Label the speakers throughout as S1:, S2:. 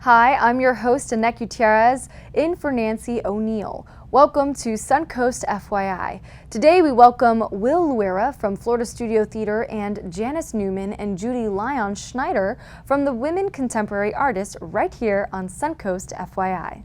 S1: Hi, I'm your host, Annette Gutierrez, in for Nancy O'Neill. Welcome to Suncoast FYI. Today we welcome Will Luera from Florida Studio Theater and Janice Newman and Judy Lyon Schneider from the Women Contemporary Artists right here on Suncoast FYI.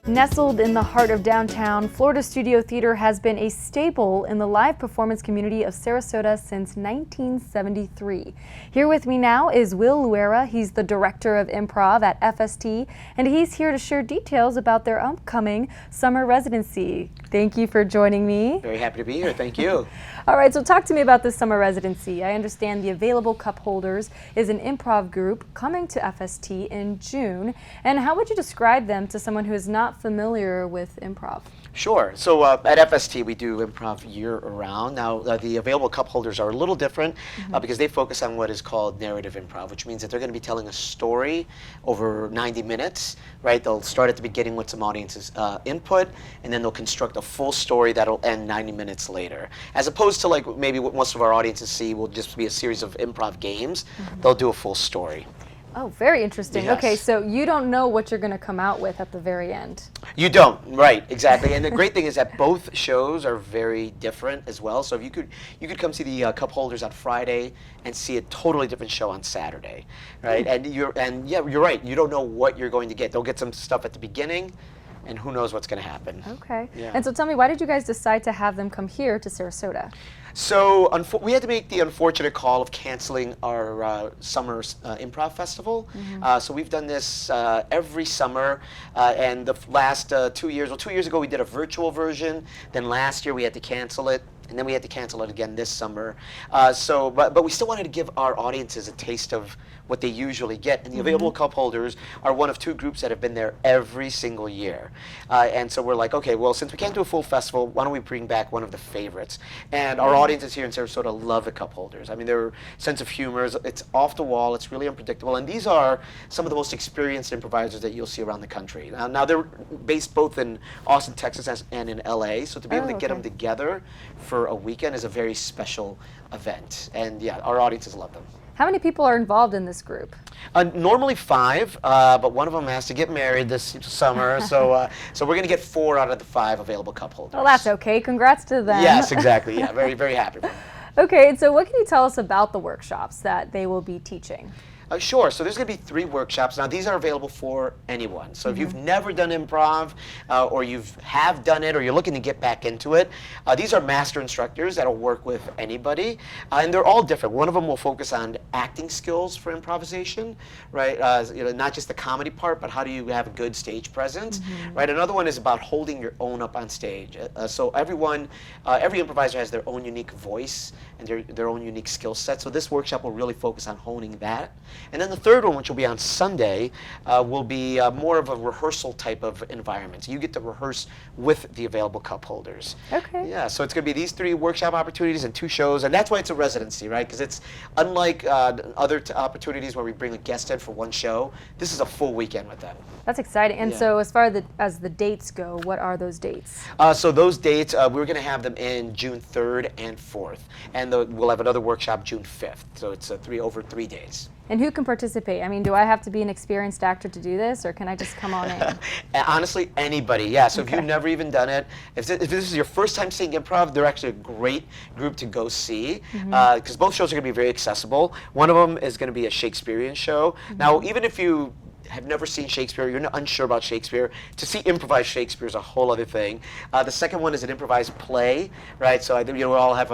S1: Nestled in the heart of downtown, Florida Studio Theater has been a staple in the live performance community of Sarasota since 1973. Here with me now is Will Luera. He's the director of improv at FST, and he's here to share details about their upcoming summer residency. Thank you for joining me.
S2: Very happy to be here. Thank you.
S1: All right, so talk to me about this summer residency. I understand the Available Cup Holders is an improv group coming to FST in June. And how would you describe them to someone who is not familiar with improv?
S2: Sure. So at FST, we do improv year-round. Now, the Available Cup Holders are a little different because they focus on what is called narrative improv, which means that they're going to be telling a story over 90 minutes, right? They'll start at the beginning with some audience's input, and then they'll construct a full story that'll end 90 minutes later. As opposed to like maybe what most of our audiences see will just be a series of improv games, they'll do a full story.
S1: Oh, very interesting.
S2: Yes.
S1: Okay, so you don't know what you're going to come out with at the very end.
S2: You don't, right? Exactly. And the great thing is that both shows are very different as well. So if you could come see the Cup Holders on Friday and see a totally different show on Saturday, right? And you're right. You don't know what you're going to get. They'll get some stuff at the beginning, and who knows what's going to happen.
S1: Okay.
S2: Yeah.
S1: And so tell me, why did you guys decide to have them come here to Sarasota?
S2: So we had to make the unfortunate call of canceling our summer improv festival. So we've done this every summer, and the last 2 years, well, 2 years ago we did a virtual version, then last year we had to cancel it, and then we had to cancel it again this summer. But we still wanted to give our audiences a taste of what they usually get. And the Available Cup Holders are one of two groups that have been there every single year. And so we're like, okay, well, since we can't do a full festival, why don't we bring back one of the favorites? And our audiences here in Sarasota love the Cup Holders. I mean, their sense of humor, it's off the wall, it's really unpredictable. And these are some of the most experienced improvisers that you'll see around the country. Now they're based both in Austin, Texas, and in LA. So to be able to get them together for a weekend is a very special event. And yeah, our audiences love them.
S1: How many people are involved in this group?
S2: Normally 5, but one of them has to get married this summer, so we're going to get 4 out of the 5 Available Cup Holders.
S1: Well, that's okay. Congrats to them.
S2: Yes, exactly. Yeah, very, very happy for them.
S1: Okay, and so what can you tell us about the workshops that they will be teaching?
S2: Sure. So there's going to be 3 workshops. Now, these are available for anyone. So if you've never done improv, or you have done it, or you're looking to get back into it, these are master instructors that'll work with anybody. And they're all different. One of them will focus on acting skills for improvisation, right? Not just the comedy part, but how do you have a good stage presence, right? Another one is about holding your own up on stage. So every improviser has their own unique voice and their own unique skill set. So this workshop will really focus on honing that. And then the third one, which will be on Sunday, will be more of a rehearsal type of environment. So you get to rehearse with the Available Cup Holders. Okay. Yeah, so it's going to be these 3 workshop opportunities and 2 shows, and that's why it's a residency, right? Because it's unlike other opportunities where we bring a guest in for one show. This is a full weekend with them.
S1: That's exciting. And so as far as the dates go, what are those dates?
S2: So those dates, we're going to have them in June 3rd and 4th, and we'll have another workshop June 5th. So it's over 3 days.
S1: And who can participate? I mean, do I have to be an experienced actor to do this, or can I just come on in?
S2: Honestly, anybody, yeah. So if you've never even done it, if this is your first time seeing improv, they're actually a great group to go see, because both shows are going to be very accessible. One of them is going to be a Shakespearean show. Now, even if you have never seen Shakespeare, you're not unsure about Shakespeare, to see improvised Shakespeare is a whole other thing. The second one is an improvised play, right? So we all have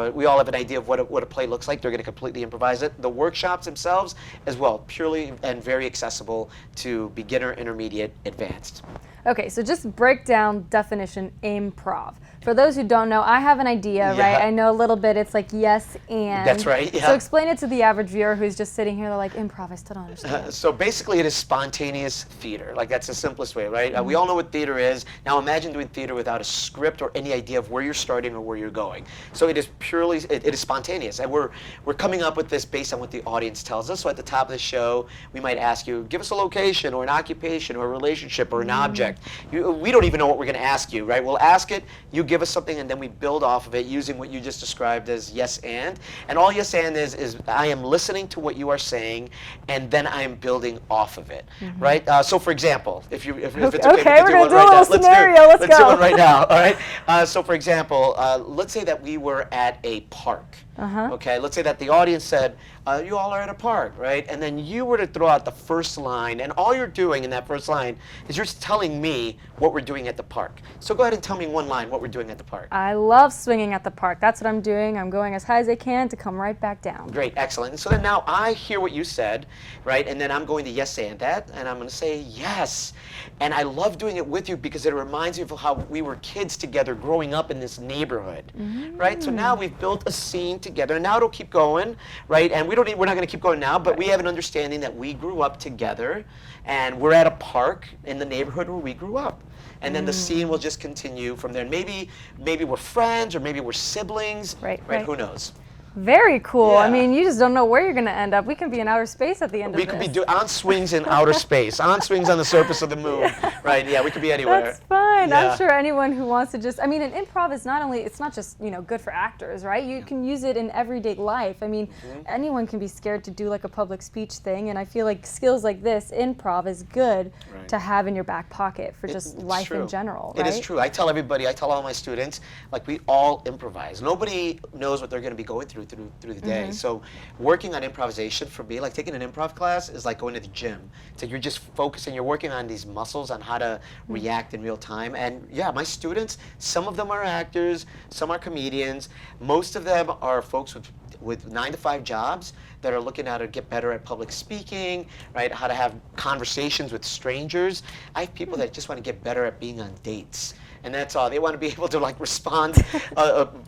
S2: an idea of what a play looks like. They're going to completely improvise it. The workshops themselves, as well, purely and very accessible to beginner, intermediate, advanced.
S1: Okay, so just break down definition improv. For those who don't know, I have an idea,
S2: Yeah.
S1: right? I know a little bit. It's like yes and.
S2: That's right, yeah.
S1: So explain it to the average viewer who's just sitting here. They're like, improv, I still don't understand.
S2: So basically it is spontaneous theater. Like that's the simplest way, right? We all know what theater is. Now imagine doing theater without a script or any idea of where you're starting or where you're going. So it is purely, it is spontaneous. And we're coming up with this based on what the audience tells us. So at the top of the show, we might ask you, give us a location or an occupation or a relationship or an object. We don't even know what we're going to ask you, right? We'll ask it, you give us something, and then we build off of it using what you just described as yes and. And all yes and is I am listening to what you are saying, and then I am building off of it, right? So for example, if it's okay,
S1: we're gonna do a little scenario. Let's
S2: do
S1: go.
S2: it right now. All right. So for example, let's say that we were at a park. Okay. Let's say that the audience said, "You all are at a park, right?" And then you were to throw out the first line, and all you're doing in that first line is you're telling me what we're doing at the park. So go ahead and tell me in one line what we're doing at the park.
S1: I love swinging at the park. That's what I'm doing. I'm going as high as I can to come right back down.
S2: Great, excellent. And so then now I hear what you said, right? And then I'm going to yes and that, and I'm going to say yes. And I love doing it with you because it reminds me of how we were kids together growing up in this neighborhood, right? So now we've built a scene together, and now it'll keep going, right? And we're not going to keep going now, but we have an understanding that we grew up together, and we're at a park in the neighborhood where we grew up. And then the scene will just continue from there. And maybe we're friends, or maybe we're siblings,
S1: Right.
S2: Who knows?
S1: Very cool. I
S2: Yeah.
S1: mean, you just don't know where you're going to end up. We can be in outer space at the end
S2: We
S1: of this.
S2: could be on swings in outer space, on swings on the surface of the moon, right? Yeah, we could be anywhere.
S1: That's fine.
S2: Yeah.
S1: I'm sure anyone who wants to just, I mean, an improv is it's not just, good for actors, right? You can use it in everyday life. I mean, anyone can be scared to do like a public speech thing, and I feel like skills like this, improv, is good to have in your back pocket for just
S2: It's
S1: life
S2: true.
S1: in general,
S2: It
S1: right?
S2: is true. I tell all my students, like, we all improvise. Nobody knows what they're going to be going through the day. So working on improvisation for me, like taking an improv class, is like going to the gym. So you're just focusing, you're working on these muscles on how to react in real time. And yeah, my students, some of them are actors, some are comedians. Most of them are folks with 9-to-5 jobs that are looking at how to get better at public speaking, right? How to have conversations with strangers. I have people that just want to get better at being on dates. And that's all. They want to be able to like respond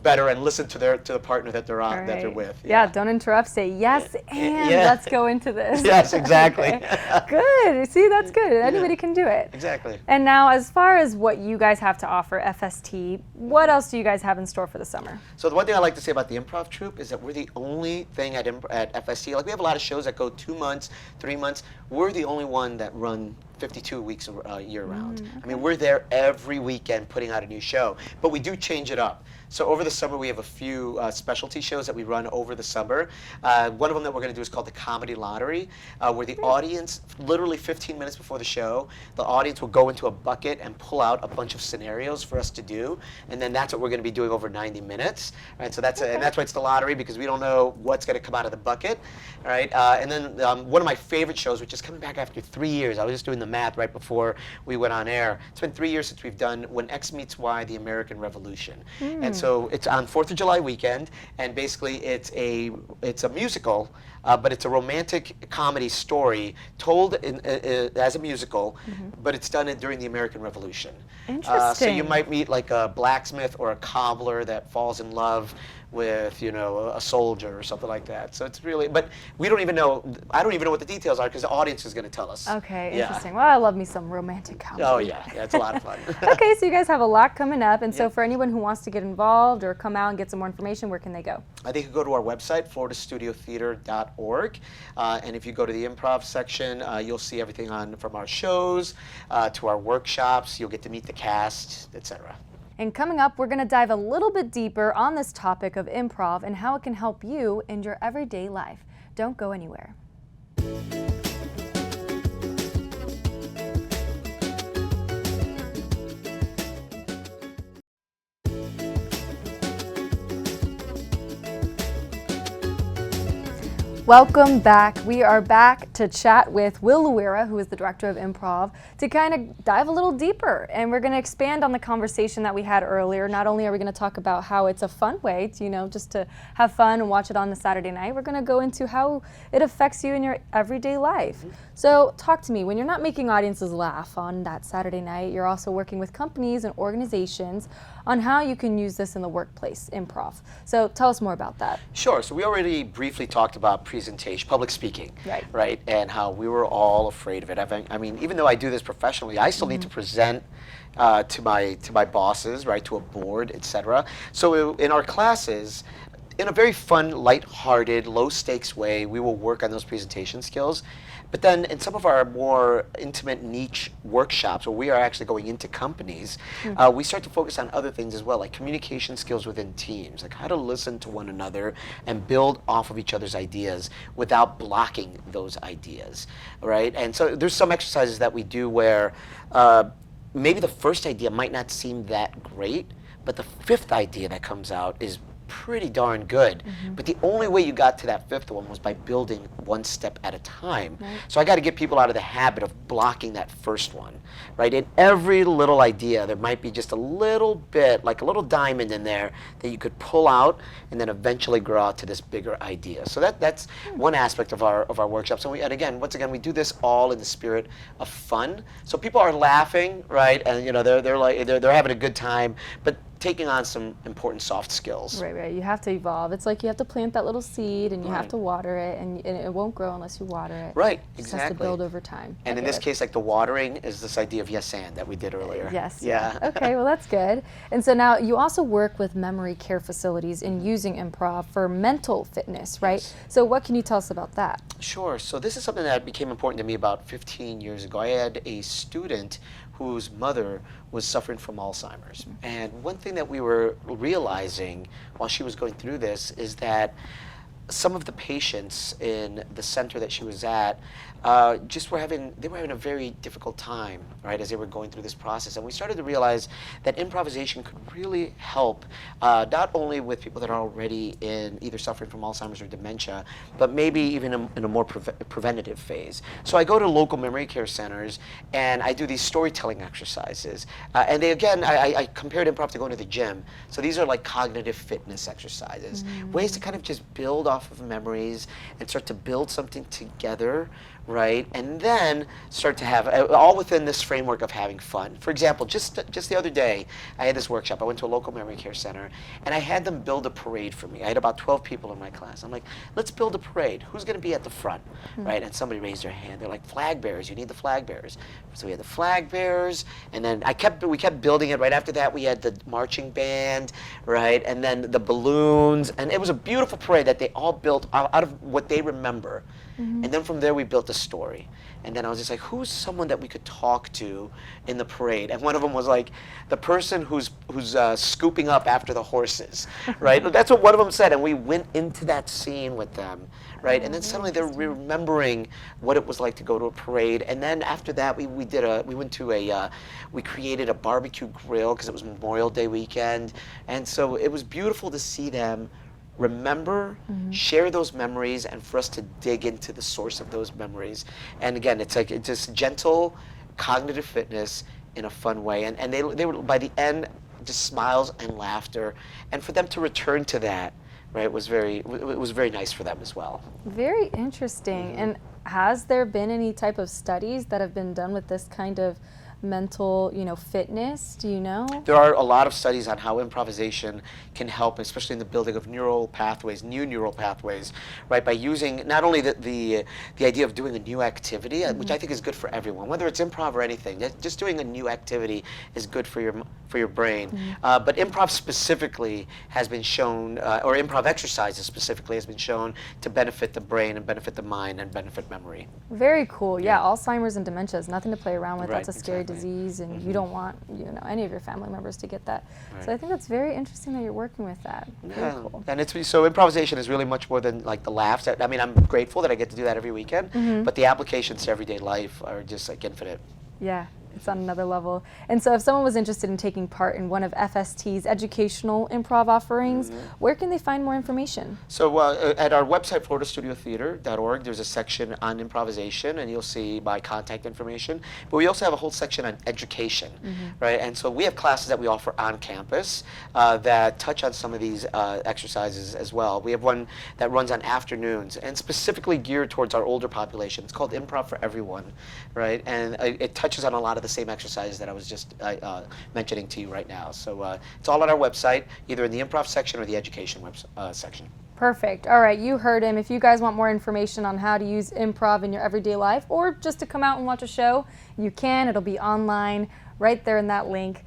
S2: better and listen to the partner that they're on, that they're with.
S1: Yeah, don't interrupt. Say yes, and
S2: Yeah.
S1: let's go into this.
S2: Yes, exactly.
S1: Okay. Good. See, that's good. Anybody can do it.
S2: Exactly.
S1: And now, as far as what you guys have to offer, FST, what else do you guys have in store for the summer?
S2: So the one thing I like to say about the improv troupe is that we're the only thing at FST. Like, we have a lot of shows that go 2 months, 3 months. We're the only one that run 52 weeks year round. I mean, we're there every weekend putting out a new show, but we do change it up. So over the summer, we have a few specialty shows that we run over the summer. One of them that we're going to do is called the Comedy Lottery, where the audience, literally 15 minutes before the show, the audience will go into a bucket and pull out a bunch of scenarios for us to do, and then that's what we're going to be doing over 90 minutes. Right? So and that's why it's the lottery, because we don't know what's going to come out of the bucket. Right? And then one of my favorite shows, which is coming back after 3 years. I was just doing the math right before we went on air. It's been 3 years since we've done When X Meets Y, the American Revolution. And so it's on 4th of July weekend, and basically it's a musical, but it's a romantic comedy story told as a musical, but it's done during the American Revolution.
S1: Interesting.
S2: So you might meet like a blacksmith or a cobbler that falls in love with, a soldier or something like that. So it's really, but we don't even know, I don't even know what the details are, because the audience is going to tell us.
S1: Okay,
S2: Yeah.
S1: interesting. Well, I love me some romantic comedy.
S2: Oh yeah, it's a lot of fun.
S1: Okay, so you guys have a lot coming up, and so for anyone who wants to get involved or come out and get some more information, where can they go?
S2: They can go to our website, floridastudiotheater.org, and if you go to the improv section, you'll see everything from our shows to our workshops. You'll get to meet the cast, etc.
S1: And coming up, we're going to dive a little bit deeper on this topic of improv and how it can help you in your everyday life. Don't go anywhere. Welcome back. We are back to chat with Will Luera, who is the director of improv, to kind of dive a little deeper. And we're going to expand on the conversation that we had earlier. Not only are we going to talk about how it's a fun way to, just to have fun and watch it on the Saturday night, we're going to go into how it affects you in your everyday life. So talk to me, when you're not making audiences laugh on that Saturday night, you're also working with companies and organizations on how you can use this in the workplace, improv. So tell us more about that.
S2: Sure. So we already briefly talked about presentation, public speaking,
S1: right?
S2: And how we were all afraid of it. I mean, even though I do this professionally, I still need to present to my bosses, right, to a board, etc. So in our classes, in a very fun, light-hearted, low-stakes way, we will work on those presentation skills. But then in some of our more intimate niche workshops where we are actually going into companies, we start to focus on other things as well, like communication skills within teams, like how to listen to one another and build off of each other's ideas without blocking those ideas, right? And so there's some exercises that we do where maybe the first idea might not seem that great, but the fifth idea that comes out is pretty darn good. But the only way you got to that fifth one was by building one step at a time. So I got to get people out of the habit of blocking that first one, right? In every little idea, there might be just a little bit, like a little diamond in there that you could pull out and then eventually grow out to this bigger idea. So that's one aspect of our workshops. And again, once again, we do this all in the spirit of fun. So people are laughing, right? And they're having a good time, but taking on some important soft skills.
S1: Right. You have to evolve. It's like you have to plant that little seed and you have to water it, and it won't grow unless you water it.
S2: Right,
S1: It just
S2: exactly.
S1: has to build over time.
S2: And in this case, like the watering is this idea of yes and that we did earlier.
S1: Yes.
S2: Yeah.
S1: Okay, well that's good. And so now you also work with memory care facilities in using improv for mental fitness, right?
S2: Yes.
S1: So what can you tell us about that?
S2: Sure. So this is something that became important to me about 15 years ago. I had a student whose mother was suffering from Alzheimer's. And one thing that we were realizing while she was going through this is that some of the patients in the center that she was at they were having a very difficult time, right, as they were going through this process. And we started to realize that improvisation could really help not only with people that are already in either suffering from Alzheimer's or dementia, but maybe even in a more preventative phase. So I go to local memory care centers and I do these storytelling exercises. And I compared improv to going to the gym. So these are like cognitive fitness exercises, ways to kind of just build off of memories and start to build something together, right? And then start to have, all within this framework of having fun. For example, just the other day, I had this workshop. I went to a local memory care center, and I had them build a parade for me. I had about 12 people in my class. I'm like, let's build a parade. Who's going to be at the front, right? And somebody raised their hand. They're like, flag bearers. You need the flag bearers. So we had the flag bearers, and then we kept building it. Right after that, we had the marching band, right? And then the balloons, and it was a beautiful parade that they all built out of what they remember. And then from there, we built a story. And then I was just like, who's someone that we could talk to in the parade? And one of them was like, the person who's scooping up after the horses, right? That's what one of them said. And we went into that scene with them, right? And then suddenly they're remembering what it was like to go to a parade. And then after that, we created a barbecue grill because it was Memorial Day weekend. And so it was beautiful to see them remember, share those memories, and for us to dig into the source of those memories. And again, it's just gentle cognitive fitness in a fun way. And they were, by the end, just smiles and laughter. And for them to return to that, right, it was very nice for them as well.
S1: Very interesting. And has there been any type of studies that have been done with this kind of mental, fitness? Do you know?
S2: There are a lot of studies on how improvisation can help, especially in the building of neural pathways, new neural pathways, right? By using not only the idea of doing a new activity, which I think is good for everyone, whether it's improv or anything. Just doing a new activity is good for your brain. But improv specifically has been shown, or improv exercises specifically has been shown to benefit the brain and benefit the mind and benefit memory.
S1: Very cool. Yeah, Alzheimer's and dementia is nothing to play around with.
S2: Right,
S1: That's a scary disease, and you don't want any of your family members to get that. Right. So I think that's very interesting that you're working with that. Very cool.
S2: And so improvisation is really much more than like the laughs. I mean, I'm grateful that I get to do that every weekend, but the applications to everyday life are just like infinite.
S1: Yeah, It's on another level. And so if someone was interested in taking part in one of FST's educational improv offerings, where can they find more information?
S2: So at our website, floridastudio.org, there's a section on improvisation, and you'll see my contact information. But we also have a whole section on education, right? And so we have classes that we offer on campus that touch on some of these exercises as well. We have one that runs on afternoons and specifically geared towards our older population. It's called Improv for Everyone, right? And it touches on a lot of the same exercises that I was just mentioning to you right now. So it's all on our website, either in the improv section or the education section.
S1: Perfect. All right, you heard him. If you guys want more information on how to use improv in your everyday life or just to come out and watch a show, you can. It'll be online right there in that link.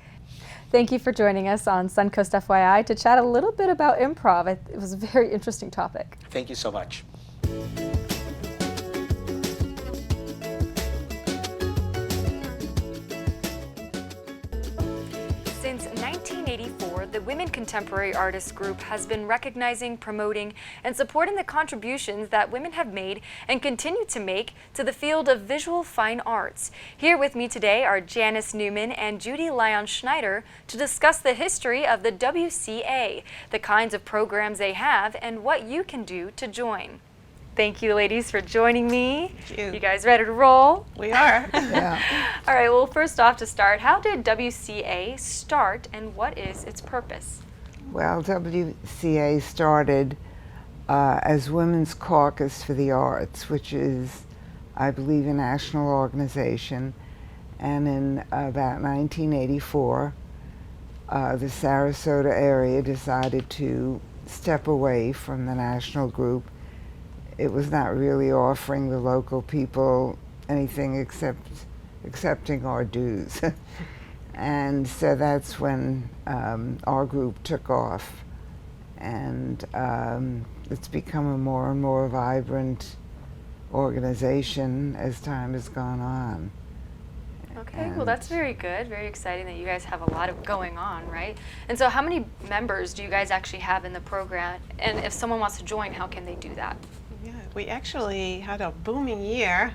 S1: Thank you for joining us on Suncoast FYI to chat a little bit about improv. It was a very interesting topic.
S2: Thank you so much.
S1: Since 1984, the Women Contemporary Artists Group has been recognizing, promoting, and supporting the contributions that women have made and continue to make to the field of visual fine arts. Here with me today are Janice Newman and Judy Lyon-Schneider to discuss the history of the WCA, the kinds of programs they have, and what you can do to join. Thank you, ladies, for joining me.
S3: Thank you.
S1: You guys ready to roll?
S3: We are.
S4: Yeah.
S1: All right, well, first off, to start, how did WCA start and what is its purpose?
S4: Well, WCA started as Women's Caucus for the Arts, which is, I believe, a national organization. And in about 1984, the Sarasota area decided to step away from the national group. It was not really offering the local people anything except accepting our dues. And so that's when our group took off. And it's become a more and more vibrant organization as time has gone on.
S1: Okay, well, that's very good, very exciting that you guys have a lot of going on, right? And so how many members do you guys actually have in the program? And if someone wants to join, how can they do that?
S3: Yeah, we actually had a booming year.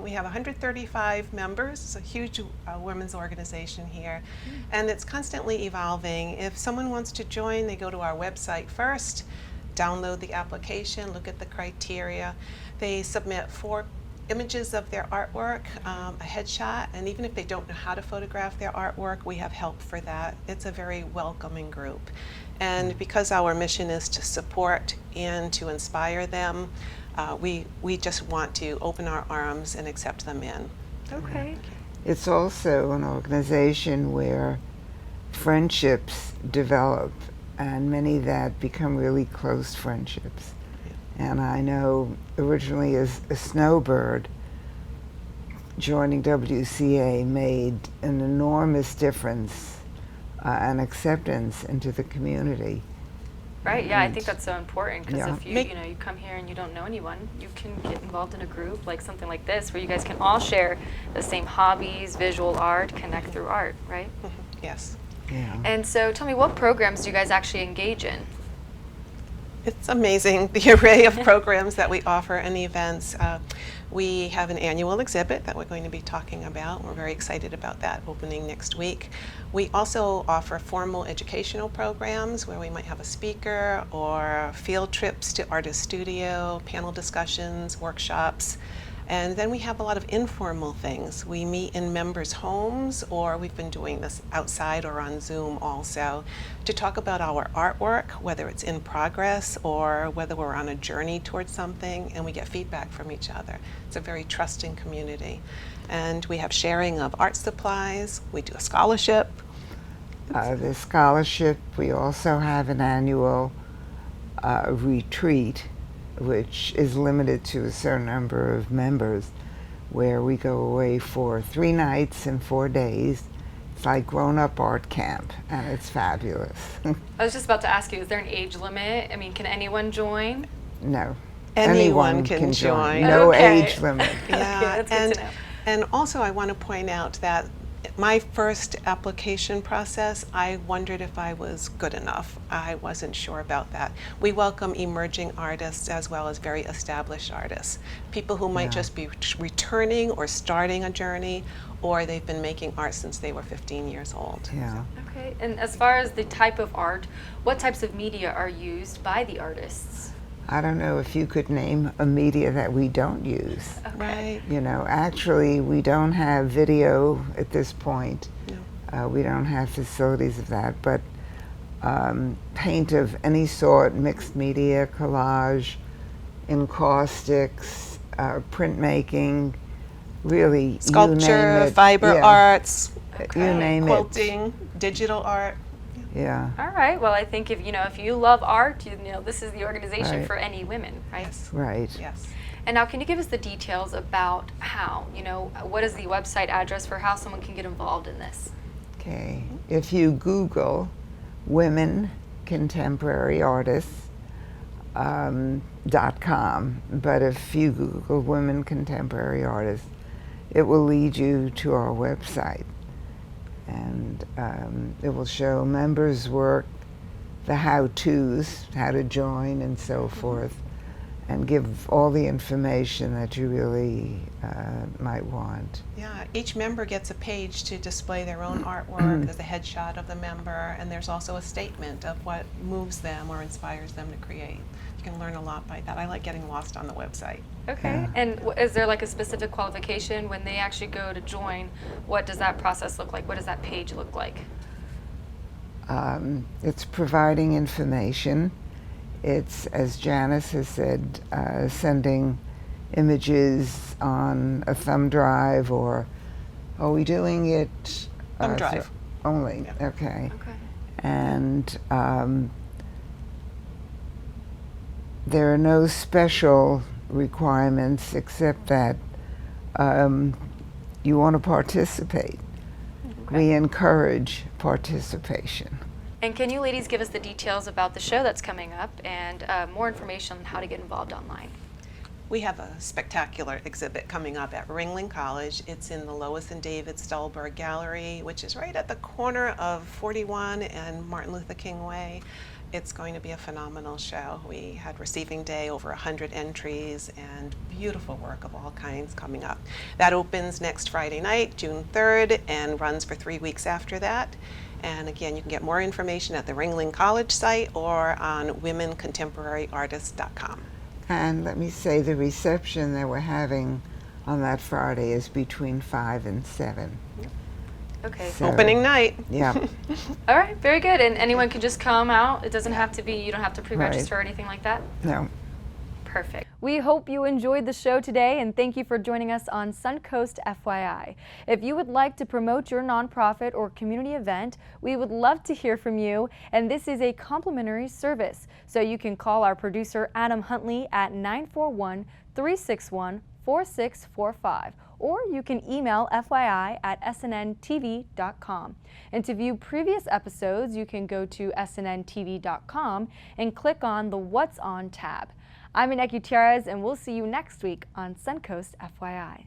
S3: We have 135 members. It's a huge women's organization here, and it's constantly evolving. If someone wants to join, they go to our website first, download the application, look at the criteria. They submit 4 images of their artwork, a headshot, and even if they don't know how to photograph their artwork, we have help for that. It's a very welcoming group. And because our mission is to support and to inspire them, we just want to open our arms and accept them in.
S1: Okay.
S4: It's also an organization where friendships develop, and many that become really close friendships. And I know originally as a snowbird, joining WCA made an enormous difference and acceptance into the community.
S1: Right, yeah, I think that's so important because
S4: Yeah.
S1: if you come here and you don't know anyone, you can get involved in a group like something like this where you guys can all share the same hobbies, visual art, connect through art, right?
S3: Yes.
S4: Yeah.
S1: And so tell me, what programs do you guys actually engage in?
S3: It's amazing, the array of programs that we offer and the events. We have an annual exhibit that we're going to be talking about. We're very excited about that opening next week. We also offer formal educational programs where we might have a speaker or field trips to artist studio, panel discussions, workshops. And then we have a lot of informal things. We meet in members' homes, or we've been doing this outside or on Zoom also, to talk about our artwork, whether it's in progress or whether we're on a journey towards something, and we get feedback from each other. It's a very trusting community. And we have sharing of art supplies. We do a scholarship.
S4: The scholarship, we also have an annual retreat, which is limited to a certain number of members, where we go away for 3 nights and 4 days. It's like grown-up art camp, and it's fabulous.
S1: I was just about to ask you, is there an age limit? I mean, can anyone join?
S4: No.
S3: Anyone can join.
S4: No
S1: Okay.
S4: age limit.
S3: Yeah,
S1: Okay, that's good to know.
S3: and also I want to point out that My first application process, I wondered if I was good enough. I wasn't sure about that. We welcome emerging artists as well as very established artists. People who might just be returning or starting a journey, or they've been making art since they were 15 years old.
S4: Yeah.
S1: Okay, and as far as the type of art, what types of media are used by the artists?
S4: I don't know if you could name a media that we don't use.
S3: Right.
S4: You know, actually, we don't have video at this point.
S3: No.
S4: We don't have facilities of that, but paint of any sort, mixed media, collage, encaustics, printmaking, really,
S3: Sculpture,
S4: you name it.
S3: fiber
S4: Yeah.
S3: arts,
S4: You name
S3: quilting, digital art.
S4: it. Yeah.
S1: All right. Well, I think if you love art, this is the organization
S4: Right.
S1: for any women, right?
S3: Yes.
S4: Right.
S3: Yes.
S1: And now, can you give us the details about how? What is the website address for how someone can get involved in this?
S4: Okay. If you Google women contemporary artists .com, but if you Google women contemporary artists, it will lead you to our website, and it will show members' work, the how-tos, how to join, and so forth, and give all the information that you really might want.
S3: Yeah, each member gets a page to display their own artwork. There's a headshot of the member, and there's also a statement of what moves them or inspires them to create. You can learn a lot by that. I like getting lost on the website.
S1: Okay. And is there like a specific qualification when they actually go to join? What does that process look like? What does that page look like?
S4: It's providing information. It's, as Janice has said, sending images on a thumb drive, or are we doing it?
S3: Thumb drive.
S4: Only,
S3: Yeah.
S4: okay.
S1: Okay.
S4: And there are no special requirements except that you want to participate.
S1: Okay.
S4: We encourage participation.
S1: And can you ladies give us the details about the show that's coming up and more information on how to get involved online?
S3: We have a spectacular exhibit coming up at Ringling College. It's in the Lois and David Stolberg Gallery, which is right at the corner of 41 and Martin Luther King Way. It's going to be a phenomenal show. We had receiving day, over 100 entries, and beautiful work of all kinds coming up. That opens next Friday night, June 3rd, and runs for 3 weeks after that. And again, you can get more information at the Ringling College site or on womencontemporaryartists.com.
S4: And let me say, the reception that we're having on that Friday is between 5 and 7.
S1: Okay.
S4: So,
S3: Opening night.
S4: Yeah.
S1: All right. Very good. And anyone can just come out. It doesn't have to be, you don't have to pre-register or anything like that?
S4: No.
S1: Perfect. We hope you enjoyed the show today, and thank you for joining us on Suncoast FYI. If you would like to promote your nonprofit or community event, we would love to hear from you, and this is a complimentary service. So you can call our producer Adam Huntley at 941-361-4645, or you can email FYI@snnTV.com. And to view previous episodes, you can go to SNNTV.com and click on the What's On tab. I'm Annette Gutierrez, and we'll see you next week on Suncoast FYI.